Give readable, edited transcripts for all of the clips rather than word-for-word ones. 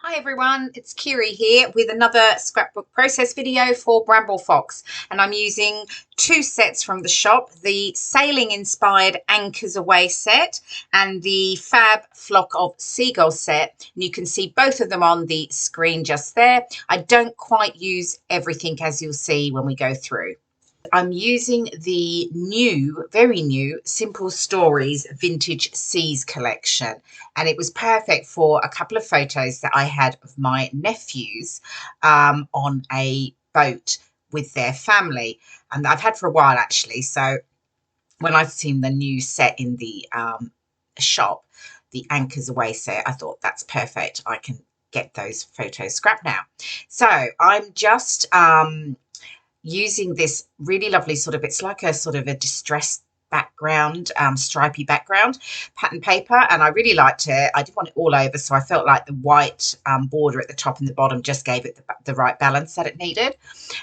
Hi everyone, it's Kirei here with another scrapbook process video for Bramble Fox, and I'm using two sets from the shop, the sailing inspired Anchors Away set and the fab Flock of Seagulls set, and you can see both of them on the screen just there. I don't quite use everything, as you'll see when we go through. I'm using the new, very new Simple Stories Vintage Seas collection, and it was perfect for a couple of photos that I had of my nephews on a boat with their family, and I've had for a while actually. So when I've seen the new set in the shop, the Anchors Away set, I thought that's perfect. I can get those photos scrapped now. So I'm just using this really lovely it's like a sort of a distressed background, stripy background pattern paper, and I really liked it. I didn't want it all over, so I felt like the white border at the top and the bottom just gave it the right balance that it needed.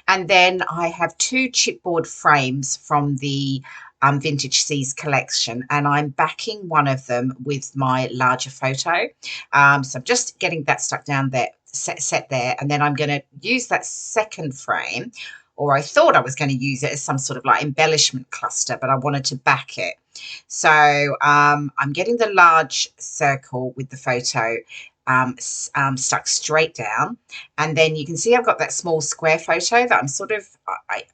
And then I have two chipboard frames from the Vintage Seas collection, and I'm backing one of them with my larger photo. So I'm just getting that stuck down there, set there, and then I'm going to use that second frame, or I thought I was going to use it as some sort of like embellishment cluster, but I wanted to back it. So I'm getting the large circle with the photo stuck straight down, and then you can see I've got that small square photo that I'm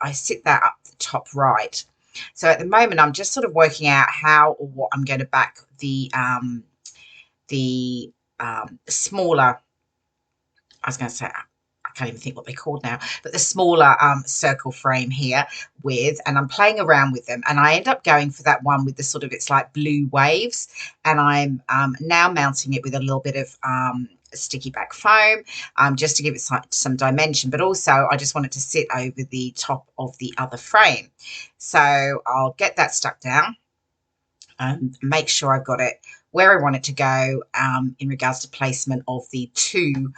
I sit that up the top right. So at the moment I'm just sort of working out how or what I'm going to back the smaller, I was going to say, I can't even think what they're called now, but the smaller circle frame here with, and I'm playing around with them, and I end up going for that one with the sort of, it's like blue waves, and I'm now mounting it with a little bit of sticky back foam, just to give it some dimension, but also I just want it to sit over the top of the other frame. So I'll get that stuck down and make sure I've got it where I want it to go in regards to placement of the two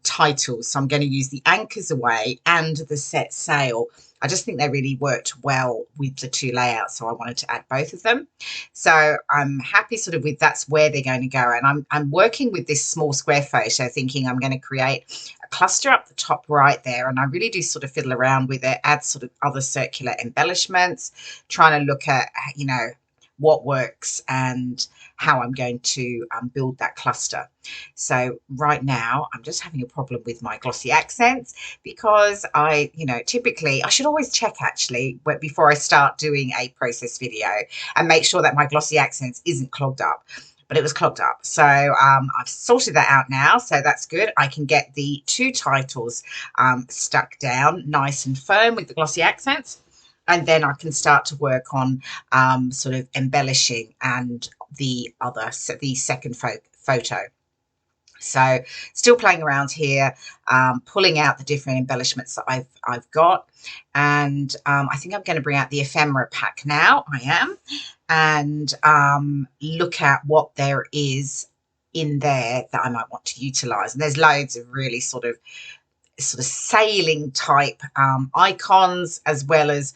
titles. So I'm going to use the Anchors Away and the Set Sail. I just think they really worked well with the two layouts, so I wanted to add both of them. So I'm happy sort of with that's where they're going to go, and I'm working with this small square photo, thinking I'm going to create a cluster up the top right there, and I really do sort of fiddle around with it, add sort of other circular embellishments, trying to look at, you know, what works and how I'm going to build that cluster. So right now I'm just having a problem with my glossy accents, because typically I should always check actually before I start doing a process video and make sure that my glossy accents isn't clogged up. But it was clogged up. So I've sorted that out now. So that's good. I can get the two titles stuck down nice and firm with the glossy accents. And then I can start to work on sort of embellishing and the second photo. So still playing around here, pulling out the different embellishments that I've got, and I think I'm going to bring out the ephemera pack now. I am, and look at what there is in there that I might want to utilize. And there's loads of really sort of sailing type icons, as well as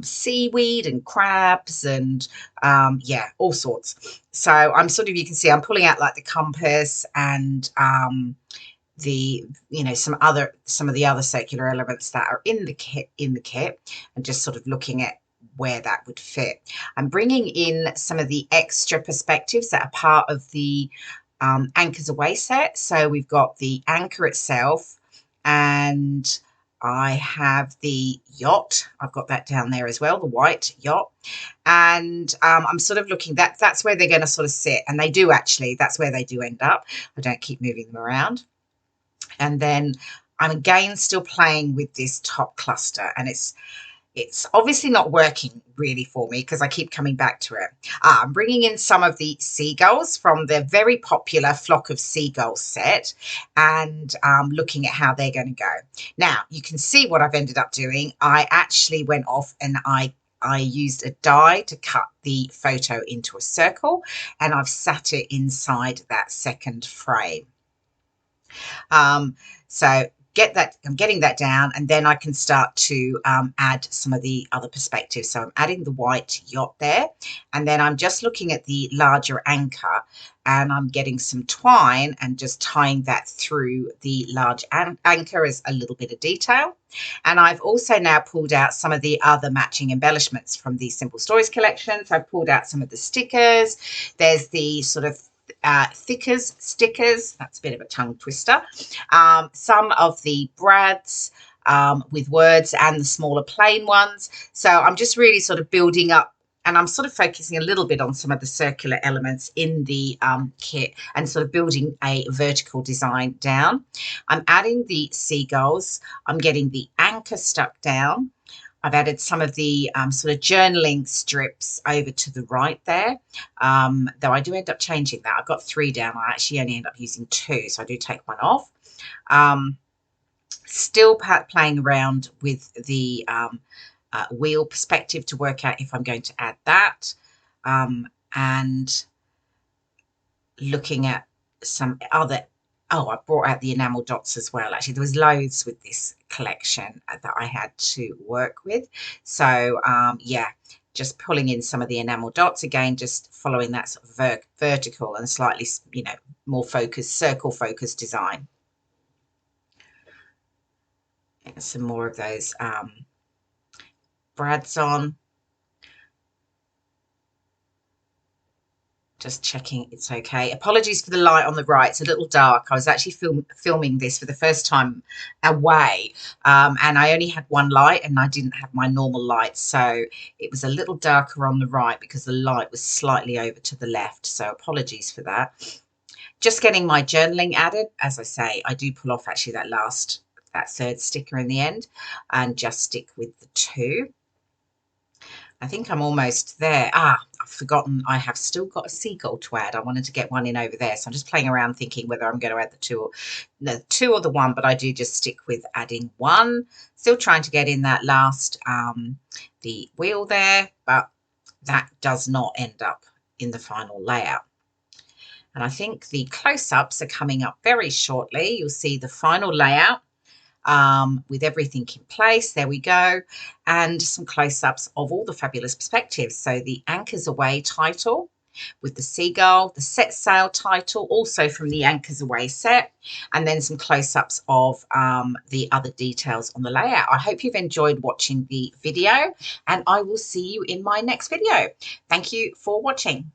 seaweed and crabs and yeah, all sorts. So I'm sort of, you can see I'm pulling out like the compass and the, you know, some of the other circular elements that are in the kit, and just sort of looking at where that would fit. I'm bringing in some of the extra perspectives that are part of the Anchors Away set. So we've got the anchor itself, and I have the yacht. I've got that down there as well, the white yacht. And I'm sort of looking, that's where they're going to sort of sit. And they do actually, that's where they do end up. I don't keep moving them around. And then I'm again still playing with this top cluster, and it's obviously not working really for me because I keep coming back to it. I'm bringing in some of the seagulls from the very popular Flock of Seagulls set, and looking at how they're going to go. Now, you can see what I've ended up doing. I actually went off and I used a die to cut the photo into a circle, and I've sat it inside that second frame. So I'm getting that down, and then I can start to add some of the other perspectives. So I'm adding the white yacht there, and then I'm just looking at the larger anchor, and I'm getting some twine and just tying that through the large anchor as a little bit of detail. And I've also now pulled out some of the other matching embellishments from the Simple Stories collection. So I've pulled out some of the stickers. There's the sort of thickers stickers. That's a bit of a tongue twister. Some of the brads with words and the smaller plain ones. So I'm just really sort of building up, and I'm sort of focusing a little bit on some of the circular elements in the kit and sort of building a vertical design down. I'm adding the seagulls. I'm getting the anchor stuck down. I've added some of the sort of journaling strips over to the right there, though I do end up changing that. I've got 3 down. I actually only end up using 2, so I do take one off. Still playing around with the wheel perspective to work out if I'm going to add that, and looking at some other. Oh, I brought out the enamel dots as well. Actually, there was loads with this collection that I had to work with. So yeah, just pulling in some of the enamel dots again, just following that sort of vertical and slightly, you know, more focused, circle focused design. And some more of those brads on. Just checking it's okay. Apologies for the light on the right. It's a little dark. I was actually filming this for the first time away, and I only had one light and I didn't have my normal light. So it was a little darker on the right because the light was slightly over to the left. So apologies for that. Just getting my journaling added. As I say, I do pull off actually that third sticker in the end and just stick with the 2. I think I'm almost there. I've forgotten I have still got a seagull to add. I wanted to get one in over there. So I'm just playing around thinking whether I'm going to add the 2 or the 1, but I do just stick with adding 1. Still trying to get in that last, the wheel there, but that does not end up in the final layout. And I think the close-ups are coming up very shortly. You'll see the final layout. With everything in place. There we go. And some close-ups of all the fabulous perspectives. So the Anchors Away title with the seagull, the set sail title, also from the Anchors Away set, and then some close-ups of the other details on the layout. I hope you've enjoyed watching the video, and I will see you in my next video. Thank you for watching.